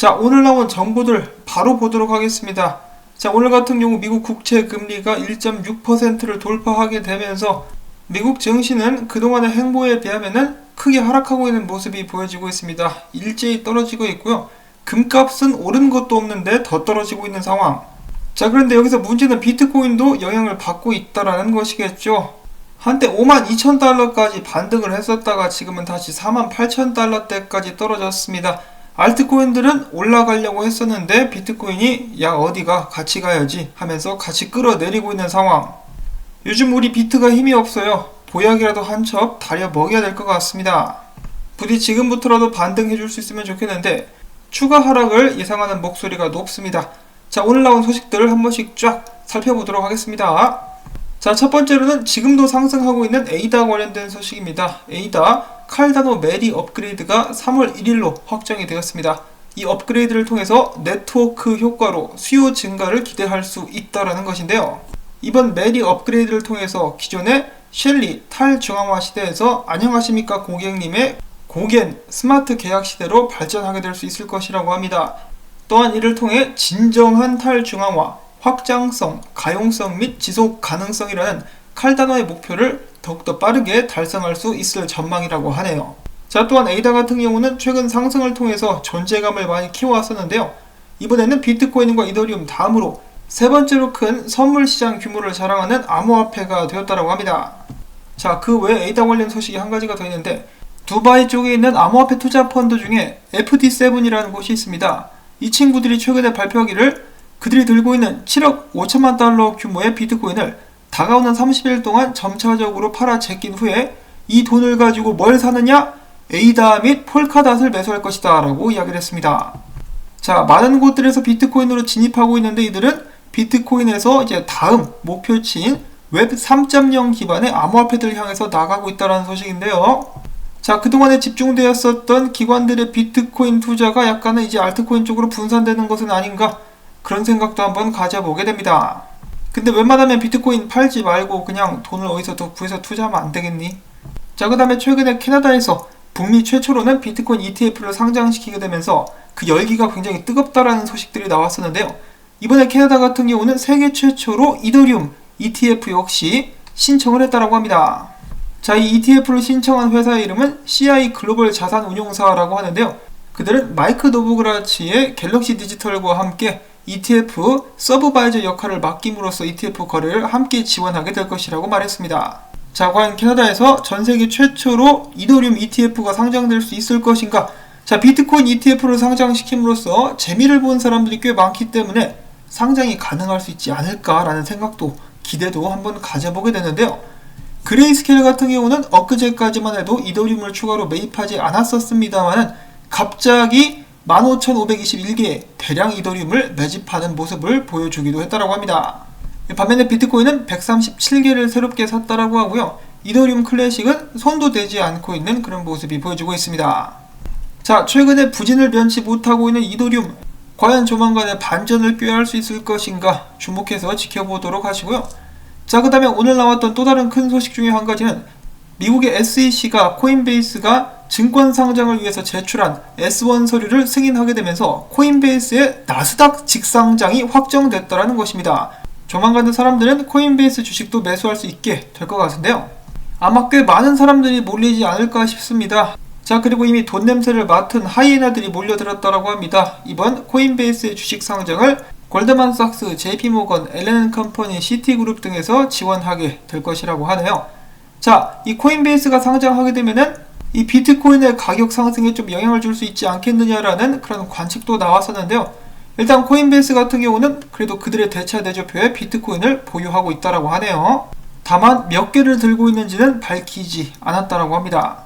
자, 오늘 나온 정보들 바로 보도록 하겠습니다. 자, 오늘 같은 경우 미국 국채 금리가 1.6%를 돌파하게 되면서 미국 증시는 그동안의 행보에 비하면은 크게 하락하고 있는 모습이 보여지고 있습니다. 일제히 떨어지고 있고요. 금값은 오른 것도 없는데 더 떨어지고 있는 상황. 자, 그런데 여기서 문제는 비트코인도 영향을 받고 있다라는 것이겠죠. 한때 52,000달러까지 반등을 했었다가 지금은 다시 48,000달러대까지 떨어졌습니다. 알트코인들은 올라가려고 했었는데 비트코인이 야 어디가 같이 가야지 하면서 같이 끌어내리고 있는 상황. 요즘 우리 비트가 힘이 없어요. 보약이라도 한 첩 다려 먹여야 될 것 같습니다. 부디 지금부터라도 반등해줄 수 있으면 좋겠는데 추가 하락을 예상하는 목소리가 높습니다. 자, 오늘 나온 소식들을 한 번씩 쫙 살펴보도록 하겠습니다. 자, 첫 번째로는 지금도 상승하고 있는 에이다 관련된 소식입니다. 에이다 칼다노 메리 업그레이드가 3월 1일로 확정이 되었습니다. 이 업그레이드를 통해서 네트워크 효과로 수요 증가를 기대할 수 있다는 것인데요. 이번 메리 업그레이드를 통해서 기존의 셸리 탈중앙화 시대에서 안녕하십니까 고객님의 고겐 스마트 계약 시대로 발전하게 될 수 있을 것이라고 합니다. 또한 이를 통해 진정한 탈중앙화, 확장성, 가용성 및 지속 가능성이라는 칼다노의 목표를 더욱더 빠르게 달성할 수 있을 전망이라고 하네요. 자, 또한 에이다 같은 경우는 최근 상승을 통해서 존재감을 많이 키워왔었는데요. 이번에는 비트코인과 이더리움 다음으로 세 번째로 큰 선물 시장 규모를 자랑하는 암호화폐가 되었다고 합니다. 자, 그 외에 에이다 관련 소식이 한 가지가 더 있는데 두바이 쪽에 있는 암호화폐 투자 펀드 중에 FD7이라는 곳이 있습니다. 이 친구들이 최근에 발표하기를 그들이 들고 있는 7억 5천만 달러 규모의 비트코인을 다가오는 30일 동안 점차적으로 팔아 제낀 후에 이 돈을 가지고 뭘 사느냐? 에이다 및 폴카닷을 매수할 것이다 라고 이야기를 했습니다. 자, 많은 곳들에서 비트코인으로 진입하고 있는데 이들은 비트코인에서 이제 다음 목표치인 웹 3.0 기반의 암호화폐들을 향해서 나가고 있다는 소식인데요. 자, 그동안에 집중되었었던 기관들의 비트코인 투자가 약간은 이제 알트코인 쪽으로 분산되는 것은 아닌가, 그런 생각도 한번 가져보게 됩니다. 근데 웬만하면 비트코인 팔지 말고 그냥 돈을 어디서 더 구해서 투자하면 안 되겠니? 자, 그 다음에 최근에 캐나다에서 북미 최초로는 비트코인 ETF를 상장시키게 되면서 그 열기가 굉장히 뜨겁다라는 소식들이 나왔었는데요. 이번에 캐나다 같은 경우는 세계 최초로 이더리움 ETF 역시 신청을 했다라고 합니다. 자, 이 ETF를 신청한 회사의 이름은 CI 글로벌 자산 운용사라고 하는데요. 그들은 마이크 노보그라치의 갤럭시 디지털과 함께 ETF 서브바이저 역할을 맡김으로써 ETF 거래를 함께 지원하게 될 것이라고 말했습니다. 자, 과연 캐나다에서 전세계 최초로 이더리움 ETF가 상장될 수 있을 것인가? 자, 비트코인 ETF를 상장시킴으로써 재미를 본 사람들이 꽤 많기 때문에 상장이 가능할 수 있지 않을까라는 생각도 기대도 한번 가져보게 되는데요. 그레이스케일 같은 경우는 엊그제까지만 해도 이더리움을 추가로 매입하지 않았었습니다만 갑자기 15,521개의 대량 이더리움을 매집하는 모습을 보여주기도 했다고 합니다. 반면에 비트코인은 137개를 새롭게 샀다고 하고요. 이더리움 클래식은 손도 대지 않고 있는 그런 모습이 보여지고 있습니다. 자, 최근에 부진을 면치 못하고 있는 이더리움, 과연 조만간에 반전을 꾀할 수 있을 것인가 주목해서 지켜보도록 하시고요. 자, 그 다음에 오늘 나왔던 또 다른 큰 소식 중에 한 가지는 미국의 SEC가 코인베이스가 증권 상장을 위해서 제출한 S1 서류를 승인하게 되면서 코인베이스의 나스닥 직상장이 확정됐다는 것입니다. 조만간에 사람들은 코인베이스 주식도 매수할 수 있게 될 것 같은데요. 아마 꽤 많은 사람들이 몰리지 않을까 싶습니다. 자, 그리고 이미 돈 냄새를 맡은 하이에나들이 몰려들었다고 합니다. 이번 코인베이스의 주식 상장을 골드만삭스, JP모건, L&Company, 시티그룹 등에서 지원하게 될 것이라고 하네요. 자, 이 코인베이스가 상장하게 되면은 이 비트코인의 가격 상승에 좀 영향을 줄 수 있지 않겠느냐라는 그런 관측도 나왔었는데요. 일단 코인베이스 같은 경우는 그래도 그들의 대차 대조표에 비트코인을 보유하고 있다고 하네요. 다만 몇 개를 들고 있는지는 밝히지 않았다고 합니다.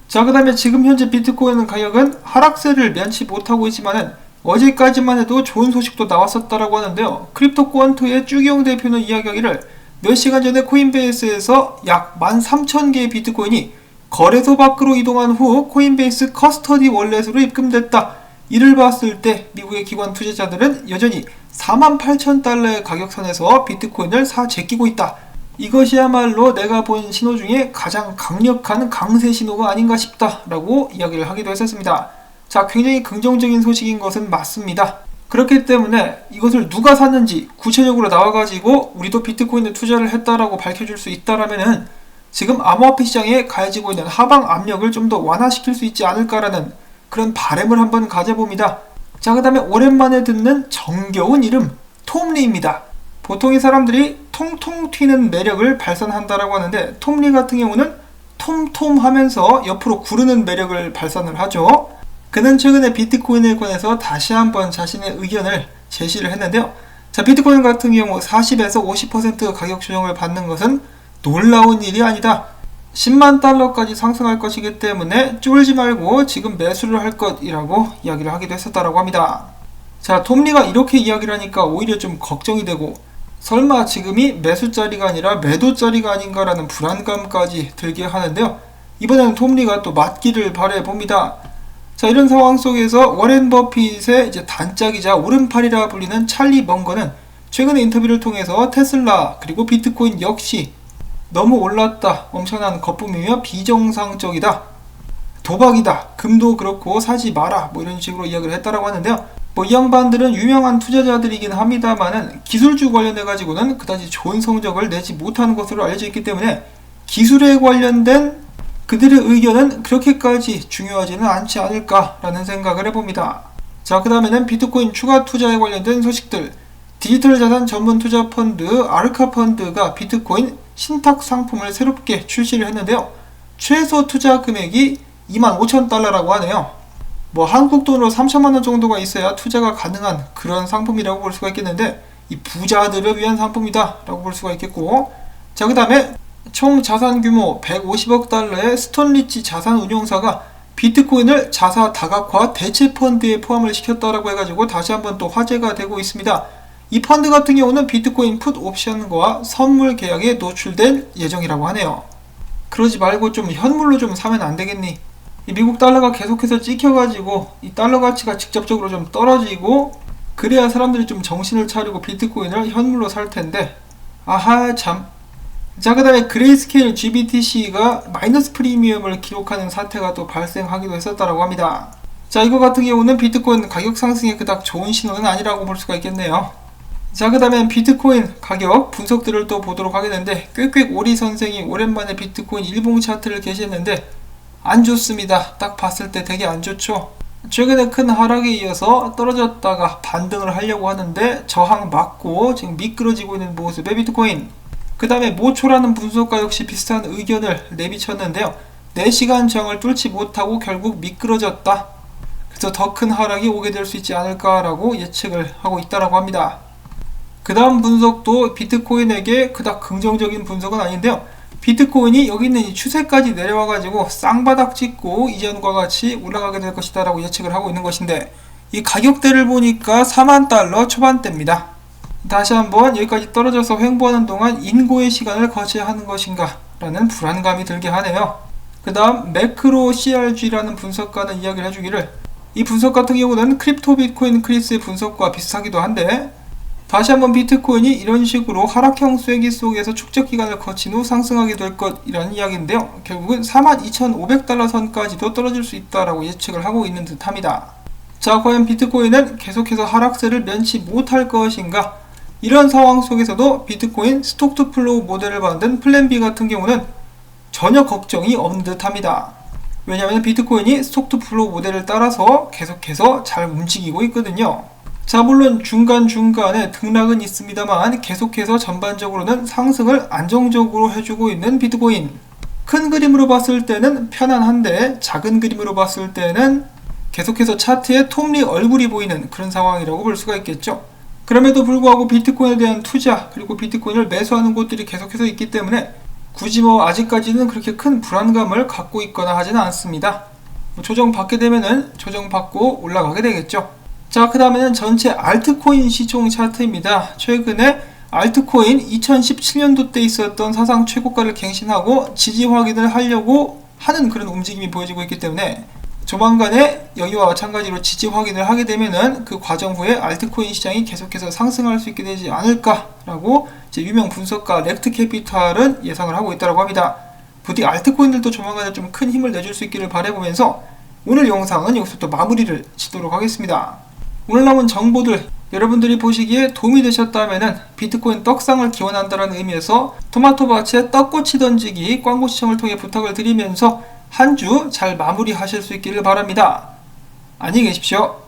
자, 그 다음에 지금 현재 비트코인 가격은 하락세를 면치 못하고 있지만은 어제까지만 해도 좋은 소식도 나왔었다고 하는데요. 크립토 퀀트의 쭈기용 대표는 이야기하기를 몇 시간 전에 코인베이스에서 약 13,000개의 비트코인이 거래소 밖으로 이동한 후 코인베이스 커스터디 월렛으로 입금됐다. 이를 봤을 때 미국의 기관 투자자들은 여전히 48,000달러의 가격선에서 비트코인을 사 제끼고 있다. 이것이야말로 내가 본 신호 중에 가장 강력한 강세 신호가 아닌가 싶다 라고 이야기를 하기도 했었습니다. 자, 굉장히 긍정적인 소식인 것은 맞습니다. 그렇기 때문에 이것을 누가 샀는지 구체적으로 나와가지고 우리도 비트코인에 투자를 했다라고 밝혀줄 수 있다라면은 지금 암호화폐 시장에 가해지고 있는 하방 압력을 좀 더 완화시킬 수 있지 않을까라는 그런 바람을 한번 가져봅니다. 자, 그 다음에 오랜만에 듣는 정겨운 이름 톰리입니다. 보통의 사람들이 통통 튀는 매력을 발산한다라고 하는데 톰리 같은 경우는 톰톰 하면서 옆으로 구르는 매력을 발산을 하죠. 그는 최근에 비트코인에 관해서 다시 한번 자신의 의견을 제시를 했는데요. 자, 비트코인 같은 경우 40에서 50% 가격 조정을 받는 것은 놀라운 일이 아니다. 10만 달러까지 상승할 것이기 때문에 쫄지 말고 지금 매수를 할 것이라고 이야기를 하기도 했었다라고 합니다. 자, 톰리가 이렇게 이야기를 하니까 오히려 좀 걱정이 되고 설마 지금이 매수자리가 아니라 매도자리가 아닌가라는 불안감까지 들게 하는데요. 이번에는 톰리가 또 맞기를 바라봅니다. 자, 이런 상황 속에서 워렌 버핏의 이제 단짝이자 오른팔이라 불리는 찰리 먼거는 최근에 인터뷰를 통해서 테슬라 그리고 비트코인 역시 너무 올랐다, 엄청난 거품이며 비정상적이다, 도박이다, 금도 그렇고 사지 마라, 뭐 이런 식으로 이야기를 했다라고 하는데요. 뭐 이 양반들은 유명한 투자자들이긴 합니다만은 기술주 관련해 가지고는 그다지 좋은 성적을 내지 못하는 것으로 알려져 있기 때문에 기술에 관련된 그들의 의견은 그렇게까지 중요하지는 않지 않을까라는 생각을 해봅니다. 자, 그 다음에는 비트코인 추가 투자에 관련된 소식들. 디지털 자산 전문 투자 펀드 아르카 펀드가 비트코인 신탁 상품을 새롭게 출시를 했는데요. 최소 투자 금액이 25,000달러라고 하네요. 뭐 한국 돈으로 3천만원 정도가 있어야 투자가 가능한 그런 상품이라고 볼 수가 있겠는데 이 부자들을 위한 상품이다 라고 볼 수가 있겠고, 자, 그 다음에 총 자산 규모 150억 달러의 스톤리치 자산 운용사가 비트코인을 자사 다각화 대체 펀드에 포함을 시켰다라고 해가지고 다시 한번 또 화제가 되고 있습니다. 이 펀드 같은 경우는 비트코인 풋 옵션과 선물 계약에 노출될 예정이라고 하네요. 그러지 말고 좀 현물로 좀 사면 안 되겠니? 이 미국 달러가 계속해서 찍혀가지고 이 달러 가치가 직접적으로 좀 떨어지고 그래야 사람들이 좀 정신을 차리고 비트코인을 현물로 살 텐데, 아하 참. 자, 그 다음에 그레이스케일 GBTC가 마이너스 프리미엄을 기록하는 사태가 또 발생하기도 했었다라고 합니다. 자, 이거 같은 경우는 비트코인 가격 상승에 그닥 좋은 신호는 아니라고 볼 수가 있겠네요. 자, 그 다음에 비트코인 가격 분석들을 또 보도록 하겠는데 꽥꽥 오리 선생이 오랜만에 비트코인 일봉 차트를 게시했는데 안 좋습니다. 딱 봤을 때 되게 안 좋죠. 최근에 큰 하락에 이어서 떨어졌다가 반등을 하려고 하는데 저항 맞고 지금 미끄러지고 있는 모습의 비트코인. 그 다음에 모초라는 분석가 역시 비슷한 의견을 내비쳤는데요. 4시간 저항을 뚫지 못하고 결국 미끄러졌다. 그래서 더 큰 하락이 오게 될 수 있지 않을까라고 예측을 하고 있다라고 합니다. 그 다음 분석도 비트코인에게 그닥 긍정적인 분석은 아닌데요. 비트코인이 여기 있는 이 추세까지 내려와가지고 쌍바닥 찍고 이전과 같이 올라가게 될 것이다 라고 예측을 하고 있는 것인데 이 가격대를 보니까 4만 달러 초반대입니다. 다시 한번 여기까지 떨어져서 횡보하는 동안 인고의 시간을 거쳐야 하는 것인가 라는 불안감이 들게 하네요. 그 다음 매크로 CRG라는 분석가는 이야기를 해주기를, 이 분석 같은 경우는 크립토 비트코인 크리스의 분석과 비슷하기도 한데 다시 한번 비트코인이 이런 식으로 하락형 쐐기 속에서 축적 기간을 거친 후 상승하게 될 것이라는 이야기인데요. 결국은 42,500달러 선까지도 떨어질 수 있다라고 예측을 하고 있는 듯 합니다. 자, 과연 비트코인은 계속해서 하락세를 면치 못할 것인가? 이런 상황 속에서도 비트코인 스톡 투 플로우 모델을 만든 플랜 B 같은 경우는 전혀 걱정이 없는 듯 합니다. 왜냐하면 비트코인이 스톡 투 플로우 모델을 따라서 계속해서 잘 움직이고 있거든요. 자, 물론 중간중간에 등락은 있습니다만 계속해서 전반적으로는 상승을 안정적으로 해주고 있는 비트코인. 큰 그림으로 봤을 때는 편안한데 작은 그림으로 봤을 때는 계속해서 차트에 톰리 얼굴이 보이는 그런 상황이라고 볼 수가 있겠죠. 그럼에도 불구하고 비트코인에 대한 투자 그리고 비트코인을 매수하는 곳들이 계속해서 있기 때문에 굳이 아직까지는 그렇게 큰 불안감을 갖고 있거나 하지는 않습니다. 조정받게 되면은 조정받고 올라가게 되겠죠. 자, 그 다음에는 전체 알트코인 시총 차트입니다. 최근에 알트코인 2017년도 때 있었던 사상 최고가를 갱신하고 지지 확인을 하려고 하는 그런 움직임이 보여지고 있기 때문에 조만간에 여기와 마찬가지로 지지 확인을 하게 되면은 그 과정 후에 알트코인 시장이 계속해서 상승할 수 있게 되지 않을까라고 이제 유명 분석가 렉트 캐피탈은 예상을 하고 있다고 합니다. 부디 알트코인들도 조만간에 좀 큰 힘을 내줄 수 있기를 바라보면서 오늘 영상은 여기서부터 마무리를 짓도록 하겠습니다. 오늘 나온 정보들 여러분들이 보시기에 도움이 되셨다면 비트코인 떡상을 기원한다는 의미에서 토마토밭에 떡꼬치 던지기 광고 시청을 통해 부탁을 드리면서 한 주 잘 마무리하실 수 있기를 바랍니다. 안녕히 계십시오.